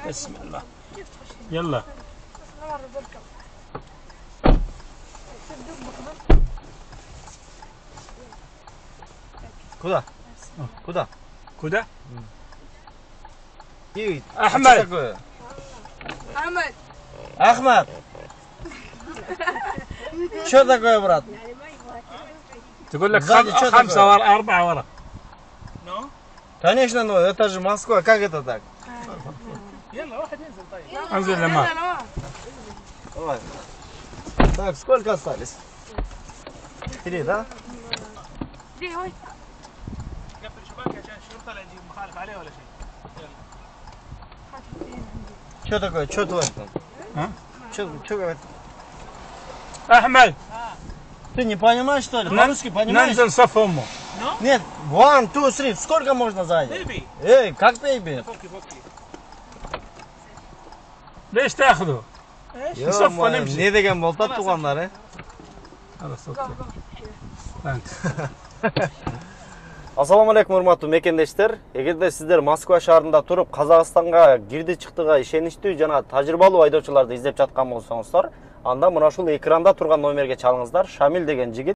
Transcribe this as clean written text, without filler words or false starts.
بسم الله. يلا. Куда? Куда? Куда? Yiğit. Ahmet. Ahmet. Ahmet. Что такое, брат? تقول لك сзади что خمسة такое? ورا 4 ورا. Конечно, но это же Москва. Как это так? يلا واحد ينزل طيب. انزل لما. Давай. Так, сколько остались? 3, да? قفل شباك عشان الشرطه لا يجي مخالف عليه ولا شيء. Что такое? Что твой там? А? Что говорит? أحمد. Ты не понимаешь, что ли? По-русски понимаешь? ننزل صف أمه. Нет, 1, 2, 3. Сколько можно сзади? بيبي Эй, как baby? فكي فكي. ليش تاخذه؟ صف Ё-моё, ونمشي. ne degan bolta tuğanları? خلاص اوكي. Thanks. Assalamu alaikum урматтуу мекендештер. Эгерде сиздер Москва шаарында туруп Казакстанга кирди чыктыга ишеничтүү жана тажрыйбалуу айдоочуларды издеп жаткан болсоңуздар, анда мына ушул экранда турган номерге чалыңыздар. Шамил деген жигит